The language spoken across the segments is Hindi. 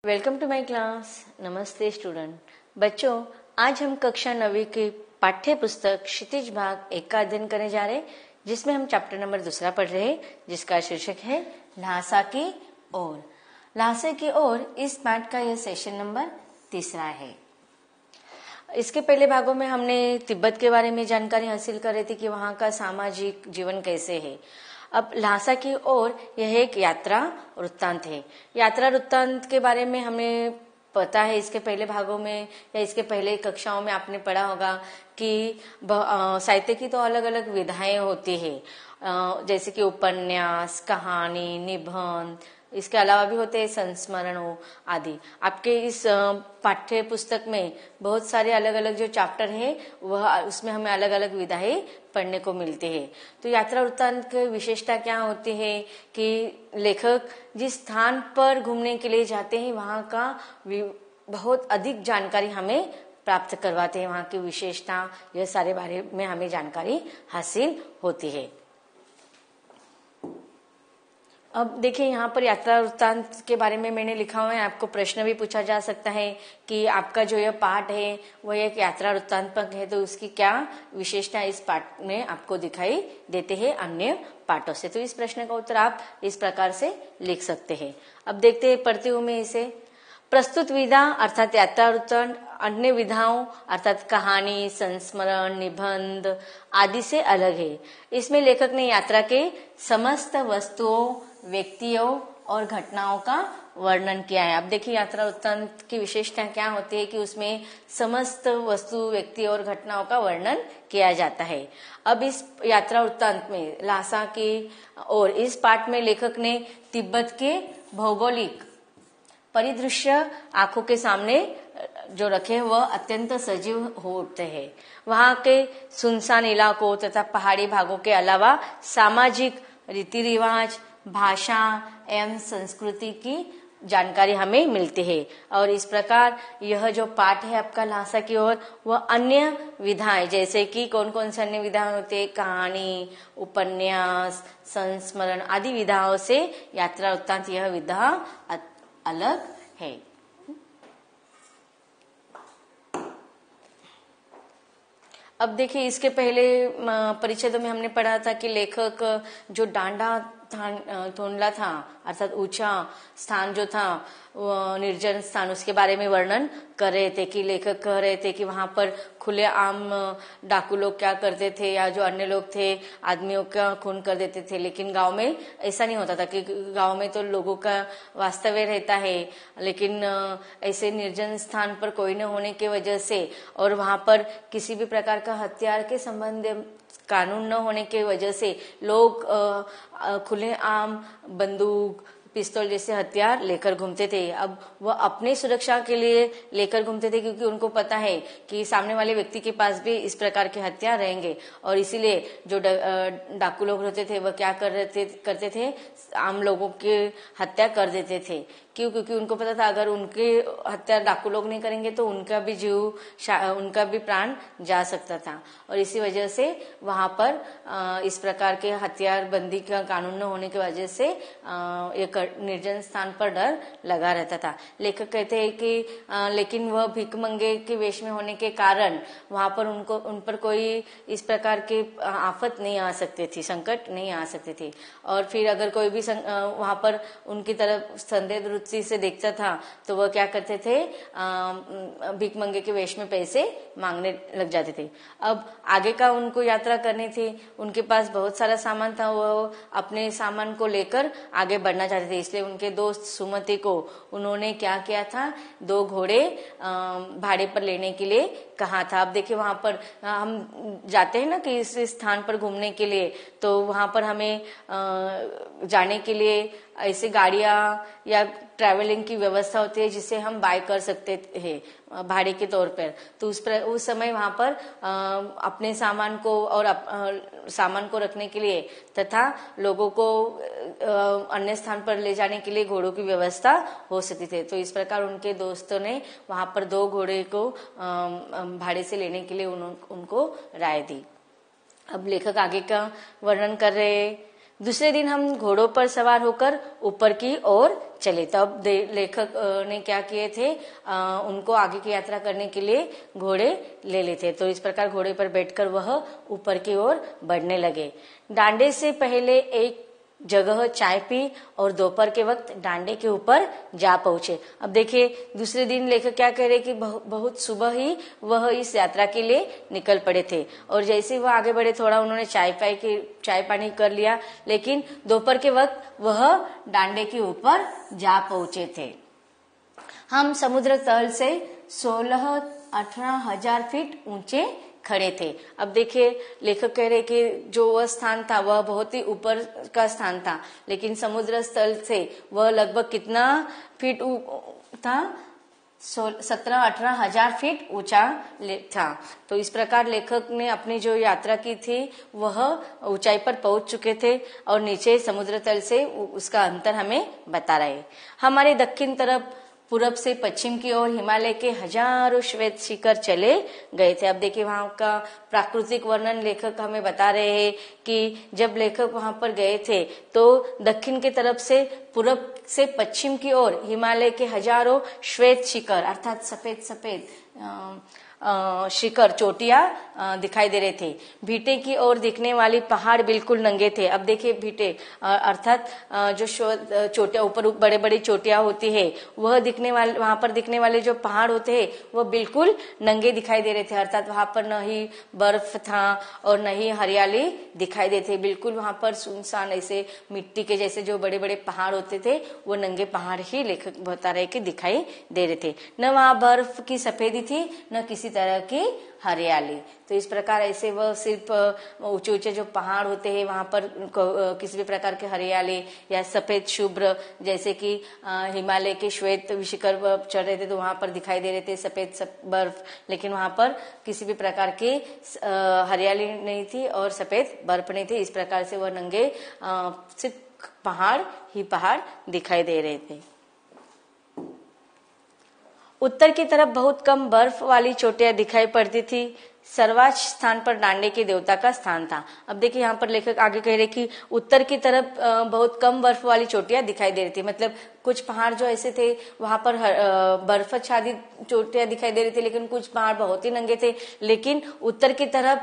Welcome to my class. नमस्ते स्टूडेंट। बच्चों, आज हम कक्षा 9वीं की पाठ्य पुस्तक क्षितिज भाग 1 का अध्ययन करने जा रहे हैं, जिसमें हम चैप्टर नंबर 2 पढ़ रहे हैं, जिसका शीर्षक है ल्हासा की ओर। ल्हासा की ओर इस पाठ का यह सेशन नंबर 3 है। इसके पहले भागों में हमने तिब्बत के बारे में जानकारी हासिल कर रही थी कि वहाँ का सामाजिक जीवन कैसे है। अब ल्हासा की ओर यह एक यात्रा वृत्तांत है। यात्रा वृत्तांत के बारे में हमें पता है, इसके पहले भागों में या इसके पहले कक्षाओं में आपने पढ़ा होगा कि साहित्य की तो अलग अलग विधाएं होती है, जैसे कि उपन्यास, कहानी, निबंध, इसके अलावा भी होते हैं संस्मरणों आदि। आपके इस पाठ्य पुस्तक में बहुत सारे अलग अलग जो चैप्टर है वह उसमें हमें अलग अलग विधाएं पढ़ने को मिलते हैं। तो यात्रा वृत्तांत की विशेषता क्या होती है कि लेखक जिस स्थान पर घूमने के लिए जाते हैं वहाँ का बहुत अधिक जानकारी हमें प्राप्त करवाते हैं। वहाँ की विशेषता, यह सारे बारे में हमें जानकारी हासिल होती है। अब देखिए, यहाँ पर यात्रा वृत्तांत के बारे में मैंने लिखा हुआ है। आपको प्रश्न भी पूछा जा सकता है कि आपका जो यह पाठ है वह एक यात्रा वृत्तांत पर है, तो उसकी क्या विशेषता इस पाठ में आपको दिखाई देते हैं अन्य पाठों से। तो इस प्रश्न का उत्तर आप इस प्रकार से लिख सकते हैं। अब देखते हैं, पढ़ती हूँ मैं इसे। प्रस्तुत विधा अर्थात यात्रा वृत्तांत अन्य विधाओं अर्थात कहानी, संस्मरण, निबंध आदि से अलग है। इसमें लेखक ने यात्रा के समस्त वस्तुओं, व्यक्तियों और घटनाओं का वर्णन किया है। अब देखिए, यात्रा वृत्तांत की विशेषता क्या होती है कि उसमें समस्त वस्तु, व्यक्ति और घटनाओं का वर्णन किया जाता है। अब इस यात्रा वृत्तांत में ल्हासा की और इस पाठ में लेखक ने तिब्बत के भौगोलिक परिदृश्य आंखों के सामने जो रखे वह अत्यंत सजीव हो उठते हैं। वहां के सुनसान इलाकों तथा पहाड़ी भागों के अलावा सामाजिक रीति रिवाज, भाषा एवं संस्कृति की जानकारी हमें मिलती है। और इस प्रकार यह जो पाठ है आपका ल्हासा की ओर, वह अन्य विधाएं जैसे कि कौन कौन से अन्य विधाएं होते हैं, कहानी, उपन्यास, संस्मरण आदि विधाओं से यात्रा वृत्तांत यह विधा अलग है। अब देखिए, इसके पहले परिच्छेदों में हमने पढ़ा था कि लेखक जो डांडा थोंडला था अर्थात ऊंचा स्थान जो था, निर्जन स्थान, उसके बारे में वर्णन कर रहे थे कि लेखक कह रहे थे कि वहां पर खुले आम डाकू लोग क्या करते थे या जो अन्य लोग थे आदमियों का खून कर देते थे। लेकिन गांव में ऐसा नहीं होता था कि गांव में तो लोगों का वास्तव्य रहता है, लेकिन ऐसे निर्जन स्थान पर कोई न होने की वजह से और वहां पर किसी भी प्रकार का हथियार के संबंध कानून न होने की वजह से लोग खुले आम बंदूक, पिस्तौल जैसे हथियार लेकर घूमते थे। अब वह अपनी सुरक्षा के लिए लेकर घूमते थे क्योंकि उनको पता है कि सामने वाले व्यक्ति के पास भी इस प्रकार के हथियार रहेंगे। और इसीलिए जो डाकू लोग होते थे वह क्या करते थे, आम लोगों की हत्या कर देते थे। क्यों? क्योंकि उनको पता था अगर उनके हत्या डाकू लोग नहीं करेंगे तो उनका भी जीव, उनका भी प्राण जा सकता था। और इसी वजह से वहां पर इस प्रकार के हथियार बंदी का कानून न होने की वजह से एक निर्जन स्थान पर डर लगा रहता था। लेखक कहते हैं कि लेकिन वह भिखमंगे के वेश में होने के कारण वहां पर उन पर कोई इस प्रकार के आफत नहीं आ सकते थी, संकट नहीं आ सकते थे। और फिर अगर कोई भी वहां पर उनकी तरफ संदेह दृष्टि से देखता था तो वह क्या करते थे, भिखमंगे के वेश में पैसे मांगने लग जाते थे। अब आगे का उनको यात्रा करनी थी, उनके पास बहुत सारा सामान था, वो अपने सामान को लेकर आगे बढ़ना चाहते थे। इसलिए उनके दोस्त सुमति को उन्होंने क्या किया था, 2 घोड़े भाड़े पर लेने के लिए कहा था। अब देखिए, वहां पर हम जाते हैं ना कि इस स्थान पर घूमने के लिए, तो वहां पर हमें जाने के लिए ऐसे गाड़ियां या ट्रैवलिंग की व्यवस्था होती है जिसे हम बाय कर सकते हैं भाड़े के तौर पर। तो उस समय वहां पर अपने सामान को और सामान को रखने के लिए तथा लोगों को अन्य स्थान पर ले जाने के लिए घोड़ों की व्यवस्था हो सकती थी। तो इस प्रकार उनके दोस्तों ने वहां पर 2 घोड़े को भाड़े से लेने के लिए उनको राय दी। अब लेखक आगे का वर्णन कर रहे दूसरे दिन हम घोड़ों पर सवार होकर ऊपर की ओर चले। तब लेखक ने क्या किए थे, उनको आगे की यात्रा करने के लिए घोड़े ले लेते। तो इस प्रकार घोड़े पर बैठकर वह ऊपर की ओर बढ़ने लगे। डांडे से पहले एक जगह चाय पी और दोपहर के वक्त डांडे के ऊपर जा पहुंचे। अब देखिए दूसरे दिन लेखक क्या कह रहे कि बहुत सुबह ही वह इस यात्रा के लिए निकल पड़े थे और जैसे वह आगे बढ़े थोड़ा उन्होंने चाय पानी कर लिया, लेकिन दोपहर के वक्त वह डांडे के ऊपर जा पहुंचे थे। हम समुद्र तल से 16-18 हजार फीट ऊंचे खड़े थे। अब देखिए लेखक कह रहे कि जो वह स्थान था वह बहुत ही ऊपर का स्थान था, लेकिन समुद्र स्थल से वह लगभग कितना फीट था, 17-18 हजार फीट ऊंचा था। तो इस प्रकार लेखक ने अपनी जो यात्रा की थी वह ऊंचाई पर पहुंच चुके थे और नीचे समुद्र तल से उसका अंतर हमें बता रहे। हमारे दक्षिण तरफ पूरब से पश्चिम की ओर हिमालय के हजारों श्वेत शिखर चले गए थे। अब देखिए वहां का प्राकृतिक वर्णन लेखक हमें बता रहे हैं कि जब लेखक वहां पर गए थे तो दक्षिण की तरफ से पूरब से पश्चिम की ओर हिमालय के हजारों श्वेत शिखर अर्थात सफेद शिखर चोटियां दिखाई दे रहे थे। भीटे की ओर दिखने वाली पहाड़ बिल्कुल नंगे थे। अब देखिए भीटे अर्थात जो चोटियां ऊपर बड़े बड़ी चोटियां होती है वह दिखने वाले, वहां पर दिखने वाले जो पहाड़ होते हैं वह बिल्कुल नंगे दिखाई दे रहे थे। अर्थात वहां पर न ही बर्फ था और न ही हरियाली दिखाई देते, बिल्कुल वहां पर सुनसान ऐसे मिट्टी के जैसे जो बड़े बड़े पहाड़ होते थे वो नंगे पहाड़ ही लेखक बता रहे कि दिखाई दे रहे थे। न वहां बर्फ की सफेदी थी न किसी तरह की हरियाली। तो इस प्रकार ऐसे वह सिर्फ ऊंचे ऊंचे जो पहाड़ होते हैं वहां पर किसी भी प्रकार के हरियाली या सफेद शुभ्र जैसे कि हिमालय के श्वेत शिखर चढ़ रहे थे तो वहां पर दिखाई दे रहे थे सफेद बर्फ, लेकिन वहां पर किसी भी प्रकार की हरियाली नहीं थी और सफेद बर्फ नहीं थी। इस प्रकार से वह नंगे सिर्फ पहाड़ ही पहाड़ दिखाई दे रहे थे। उत्तर की तरफ बहुत कम बर्फ वाली चोटियां दिखाई पड़ती थी। सर्वोच्च स्थान पर डांडे के देवता का स्थान था। अब देखिए यहाँ पर लेखक आगे कह रहे कि उत्तर की तरफ बहुत कम बर्फ वाली चोटियां दिखाई दे रही थी, मतलब कुछ पहाड़ जो ऐसे थे वहां पर बर्फ आच्छादित चोटियां दिखाई दे रही थी, लेकिन कुछ पहाड़ बहुत ही नंगे थे। लेकिन उत्तर की तरफ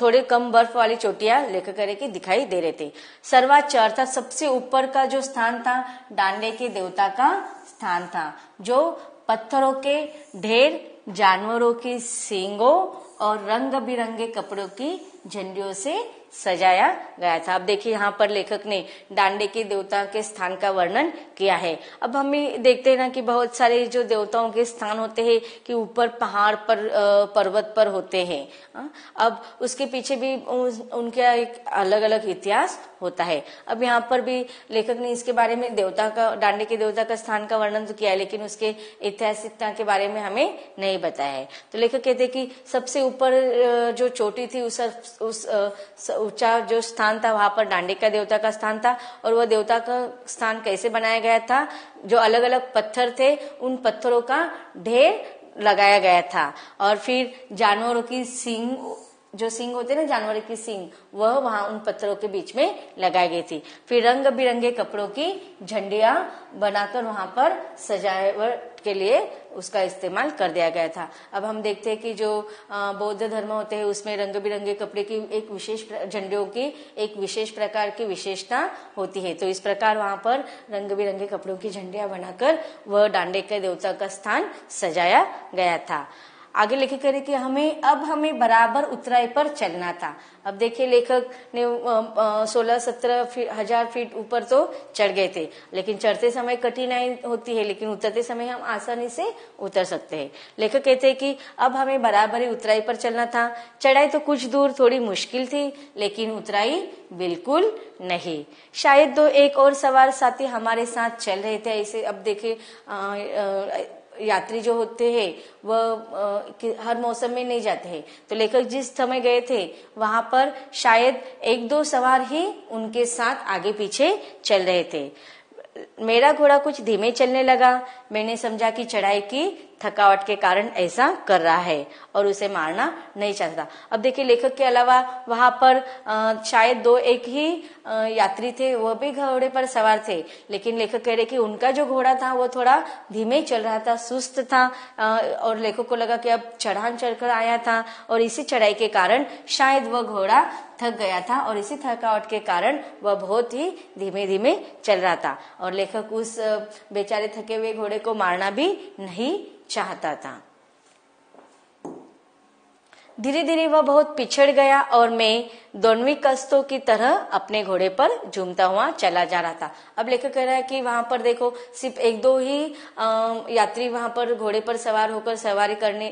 थोड़े कम बर्फ वाली चोटियां लेखक कह रहे कि दिखाई दे रहे थे। सर्वोच्च अर्थात सबसे ऊपर का जो स्थान था डांडे के देवता का स्थान था, जो पत्थरों के ढेर, जानवरों की सींगों और रंग बिरंगे कपड़ों की झंडियों से सजाया गया था। अब देखिए यहाँ पर लेखक ने डांडे के देवता के स्थान का वर्णन किया है। अब हम देखते हैं ना कि बहुत सारे जो देवताओं के स्थान होते हैं कि ऊपर पहाड़ पर पर्वत पर होते हैं। अब उसके पीछे भी उनका एक अलग अलग इतिहास होता है। अब यहाँ पर भी लेखक ने इसके बारे में डांडे के देवता का स्थान का वर्णन तो किया है, लेकिन उसके ऐतिहासिकता के बारे में हमें नहीं बताया है। तो लेखक कहते हैं कि सबसे ऊपर जो चोटी थी उस ऊंचा जो स्थान था वहां पर डांडे का देवता का स्थान था। और वह देवता का स्थान कैसे बनाया गया था, जो अलग अलग पत्थर थे उन पत्थरों का ढेर लगाया गया था और फिर जानवरों की सींग, जो सींग होते ना जानवरों की सींग, वह वहां उन पत्थरों के बीच में लगाई गई थी। फिर रंग बिरंगे कपड़ों की झंडियां बनाकर वहां पर सजावट के लिए उसका इस्तेमाल कर दिया गया था। अब हम देखते हैं कि जो बौद्ध धर्म होते हैं उसमें रंग बिरंगे कपड़े की एक विशेष झंडियों की एक विशेष प्रकार की विशेषता होती है। तो इस प्रकार वहां पर रंग बिरंगे कपड़ों की झंडियां बनाकर वह डांडे के देवता का स्थान सजाया गया था। आगे लेखक कह रहे कि हमें बराबर ऊंचाई पर चलना था। अब देखिए लेखक ने 16-17 हजार फीट ऊपर तो चढ़ गए थे, लेकिन चढ़ते समय कठिनाई होती है, लेकिन उतरते समय हम आसानी से उतर सकते हैं। लेखक कहते हैं कि अब हमें बराबर ही ऊंचाई पर चलना था। चढ़ाई तो कुछ दूर थोड़ी मुश्किल थी, लेकिन उतराई बिल्कुल नहीं। शायद 2 एक और सवार साथी हमारे साथ चल रहे थे। ऐसे अब देखिए यात्री जो होते हैं वह हर मौसम में नहीं जाते हैं। तो लेखक जिस समय गए थे वहां पर शायद 1-2 सवार ही उनके साथ आगे पीछे चल रहे थे। मेरा घोड़ा कुछ धीमे चलने लगा। मैंने समझा कि चढ़ाई की थकावट के कारण ऐसा कर रहा है और उसे मारना नहीं चाहता। अब देखिए लेखक के अलावा वहां पर शायद दो एक ही यात्री थे, वह भी घोड़े पर सवार थे, लेकिन लेखक कह रहे कि उनका जो घोड़ा था वो थोड़ा धीमे चल रहा था, सुस्त था और लेखक को लगा कि अब चढ़ान चढ़कर आया था और इसी चढ़ाई के कारण शायद वह घोड़ा थक गया था और इसी थकावट के कारण वह बहुत ही धीमे धीमे चल रहा था और लेखक उस बेचारे थके हुए घोड़े को मारना भी नहीं चाहता था। धीरे धीरे वह बहुत पिछड़ गया और मैं दोनवी कस्तों की तरह अपने घोड़े पर झूमता हुआ चला जा रहा था। अब लेखक कह रहा है कि वहां पर देखो सिर्फ एक दो ही यात्री वहां पर घोड़े पर सवार होकर सवारी करने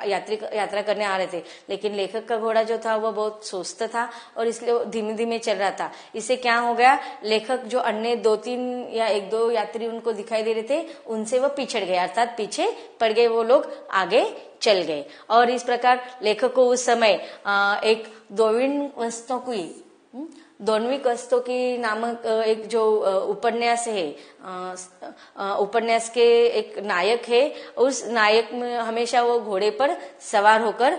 यात्रा करने आ रहे थे, लेकिन लेखक का घोड़ा जो था वह बहुत सुस्त था और इसलिए धीमे धीमे चल रहा था। इससे क्या हो गया, लेखक जो अन्य दो तीन या एक दो यात्री उनको दिखाई दे रहे थे उनसे वह पिछड़ गए, अर्थात पीछे पड़ गए, वो लोग आगे चल गए। और इस प्रकार लेखक को उस समय एक दोनवी कस्तों की नामक एक जो उपन्यास है, उपन्यास के एक नायक है, उस नायक में हमेशा वो घोड़े पर सवार होकर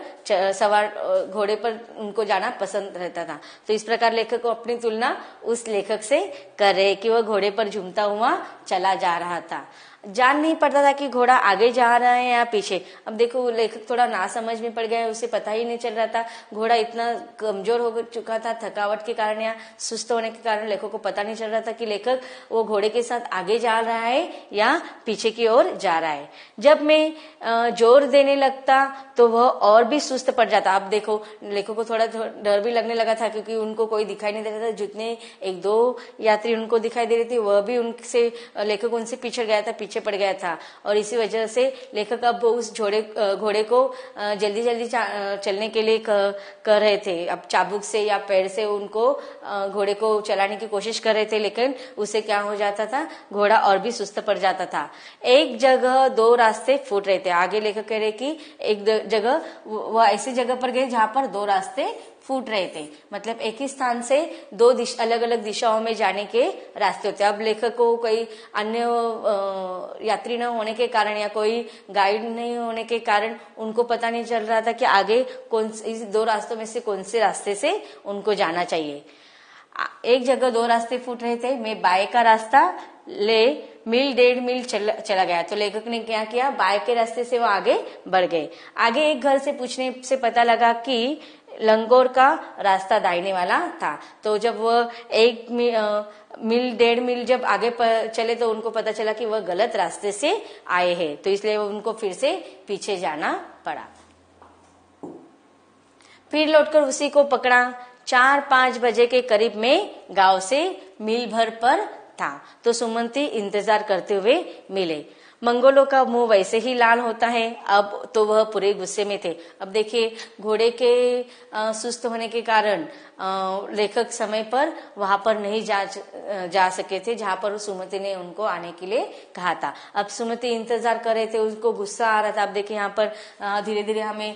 घोड़े पर उनको जाना पसंद रहता था। तो इस प्रकार लेखक को अपनी तुलना उस लेखक से कर रहे कि वह घोड़े पर झूमता हुआ चला जा रहा था। जान नहीं पड़ता था कि घोड़ा आगे जा रहा है या पीछे। अब देखो लेखक थोड़ा नासमझ में पड़ गया, उसे पता ही नहीं चल रहा था, घोड़ा इतना कमजोर हो चुका था थकावट के कारण या सुस्त होने के कारण लेखक को पता नहीं चल रहा था कि लेखक वो घोड़े के साथ आगे जा रहा है या पीछे की ओर जा रहा है। जब मैं जोर देने लगता तो वह और भी सुस्त पड़ जाता। अब देखो लेखक को थोड़ा डर भी लगने लगा था क्योंकि उनको कोई दिखाई नहीं दे रहा था, जितने एक दो यात्री उनको दिखाई दे रहे थे वह भी उनसे लेखक उनसे पीछे गया था, पीछे पड़ गया था और इसी वजह से लेखक अब उस घोड़े को जल्दी जल्दी चलने के लिए कर रहे थे। अब चाबुक से या पैर से उनको घोड़े को चलाने की कोशिश कर रहे थे, लेकिन उसे क्या हो जाता था, घोड़ा और भी सुस्त पड़ जाता था। एक जगह दो रास्ते फूट रहे थे। आगे लेखक कह रहे कि एक जगह वह ऐसी जगह पर गए जहां पर दो रास्ते फूट रहे थे, मतलब एक ही स्थान से दो अलग अलग दिशाओं में जाने के रास्ते होते। अब लेखक को कोई अन्य यात्री न होने के कारण या कोई गाइड नहीं होने के कारण उनको पता नहीं चल रहा था कि आगे इस दो रास्तों में से कौन से रास्ते से उनको जाना चाहिए। एक जगह दो रास्ते फूट रहे थे, मैं बाएं का रास्ता ले मील 1.5 मील चला गया। तो लेखक ने क्या किया, बाएं के रास्ते से वो आगे बढ़ गए। आगे एक घर से पूछने से पता लगा कि लंगोर का रास्ता दाहिने वाला था। तो जब वह 1 मील 1.5 मील जब आगे चले तो उनको पता चला कि वह गलत रास्ते से आए हैं, तो इसलिए उनको फिर से पीछे जाना पड़ा। फिर लौटकर उसी को पकड़ा। 4-5 बजे के करीब में गांव से मील भर पर था तो सुमंती इंतजार करते हुए मिले। मंगोलों का मुंह वैसे ही लाल होता है, अब तो वह पूरे गुस्से में थे। अब देखिए घोड़े के सुस्त होने के कारण लेखक समय पर वहां पर नहीं जा सके थे जहां पर सुमति ने उनको आने के लिए कहा था। अब सुमति इंतजार कर रहे थे, उनको गुस्सा आ रहा था। अब देखिए यहाँ पर धीरे धीरे हमें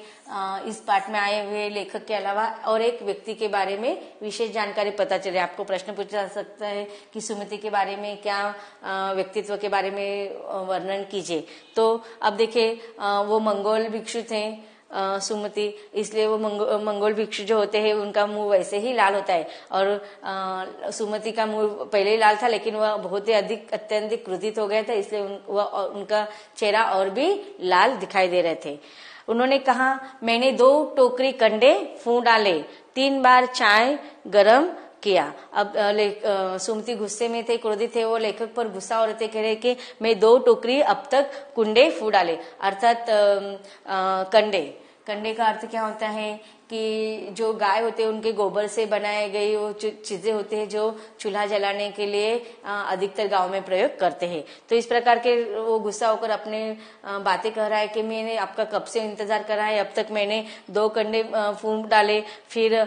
इस पाठ में आए हुए लेखक के अलावा और एक व्यक्ति के बारे में विशेष जानकारी पता चले। आपको प्रश्न पूछा जा सकता है कि सुमति के बारे में क्या व्यक्तित्व के बारे में वर्णन कीजिए। तो अब देखिए वो मंगोल भिक्षु थे सुमति, इसलिए वो मंगोल भिक्षु जो होते हैं उनका मुंह वैसे ही लाल होता है और सुमति का मुंह पहले ही लाल था, लेकिन वह बहुत ही अत्यंत क्रोधित हो गया था, इसलिए उनका चेहरा और भी लाल दिखाई दे रहे थे। उन्होंने कहा, मैंने 2 टोकरी कंडे फूंक डाले, 3 बार चाय गरम किया। अब सुमति गुस्से में थे, क्रोधित थे, वो लेखक पर गुस्सा हो रहे थे, कह रहे कि मैं 2 टोकरी अब तक कुंडे फूंक डाले, अर्थात कंडे का अर्थ क्या होता है कि जो गाय होते हैं उनके गोबर से बनाए गई वो चीजें होते हैं जो चूल्हा जलाने के लिए अधिकतर गांव में प्रयोग करते हैं। तो इस प्रकार के वो गुस्सा होकर अपने बातें कह रहा है कि मैंने आपका कब से इंतजार कर रहा है, अब तक मैंने 2 कंडे फूंक डाले, फिर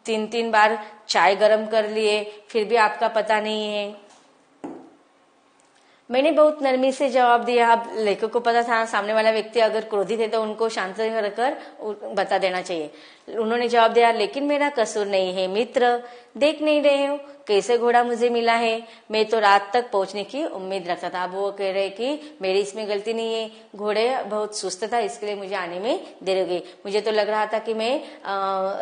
3 बार चाय गरम कर लिए, फिर भी आपका पता नहीं है। मैंने बहुत नरमी से जवाब दिया। अब लेखक को पता था सामने वाला व्यक्ति अगर क्रोधित है तो उनको शांत रखकर बता देना चाहिए। उन्होंने जवाब दिया, लेकिन मेरा कसूर नहीं है मित्र, देख नहीं रहे हो कैसे घोड़ा मुझे मिला है, मैं तो रात तक पहुंचने की उम्मीद रखता था। अब वो कह रहे कि मेरी इसमें गलती नहीं है, घोड़े बहुत सुस्त था इसके लिए मुझे आने में देर हो गई। मुझे तो लग रहा था कि मैं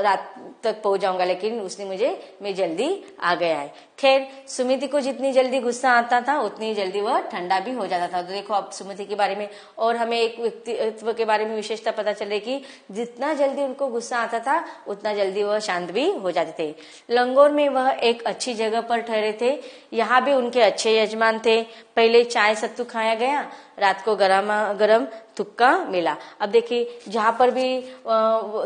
रात तक पहुंच जाऊंगा, लेकिन उसने मैं जल्दी आ गया है। खैर, सुमिति को जितनी जल्दी गुस्सा आता था उतनी जल्दी वह ठंडा भी हो जाता था। तो देखो अब सुमिति के बारे में और हमें एक व्यक्तित्व के बारे में विशेषता पता चले कि जितना जल्दी उनको गुस्सा आता था उतना जल्दी वह शांत भी हो जाते थे। लंगोर में वह एक अच्छी जगह पर ठहरे थे। यहाँ भी उनके अच्छे यजमान थे। पहले चाय सत्तू खाया गया, रात को गरम तुक्का मिला। अब देखिए जहाँ पर भी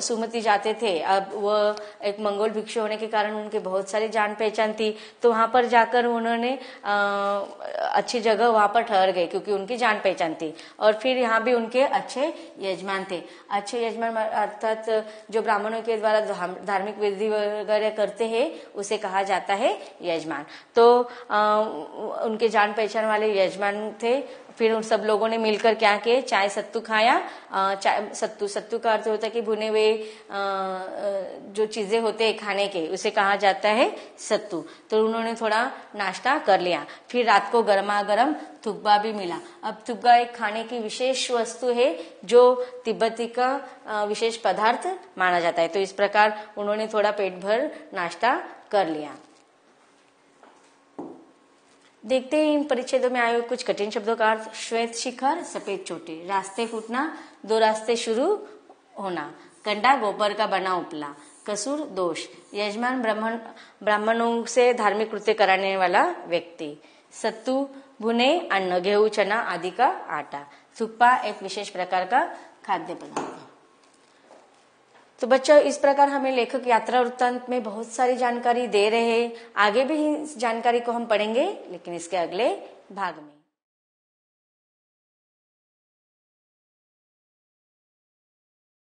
सुमति जाते थे, अब वह एक मंगोल भिक्षु होने के कारण उनके बहुत सारी जान पहचान थी, तो वहां पर जाकर उन्होंने अच्छी जगह वहां पर ठहर गए क्योंकि उनकी जान पहचान थी। और फिर यहाँ भी उनके अच्छे यजमान थे। अच्छे यजमान अर्थात जो ब्राह्मणों के द्वारा धार्मिक विधि वगैरह करते हैं उसे कहा जाता है यजमान। तो उनके जान पहचान वाले यजमान थे। फिर उन सब लोगों ने मिलकर क्या किए, चाय सत्तू खाया। चाय सत्तू का अर्थ होता है कि भुने हुए जो चीजें होते हैं खाने के, उसे कहा जाता है सत्तू। तो उन्होंने थोड़ा नाश्ता कर लिया। फिर रात को गर्मा गर्म थुब्बा भी मिला। अब थुब्बा एक खाने की विशेष वस्तु है जो तिब्बती का विशेष पदार्थ माना जाता है। तो इस प्रकार उन्होंने थोड़ा पेट भर नाश्ता कर लिया। देखते हैं इन परिच्छेदों में आए हुए कुछ कठिन शब्दों का अर्थ। श्वेत शिखर, सफेद चोटी, रास्ते फूटना, दो रास्ते शुरू होना, कंडा गोबर का बना उपला, कसूर दोष, यजमान ब्राह्मणों से धार्मिक कृत्य कराने वाला व्यक्ति, सत्तू भुने अन्न, गेहूं चना आदि का आटा, थुप्पा एक विशेष प्रकार का खाद्य पदार्थ। तो बच्चों इस प्रकार हमें लेखक यात्रा वृत्तांत में बहुत सारी जानकारी दे रहे हैं। आगे भी इस जानकारी को हम पढ़ेंगे, लेकिन इसके अगले भाग में।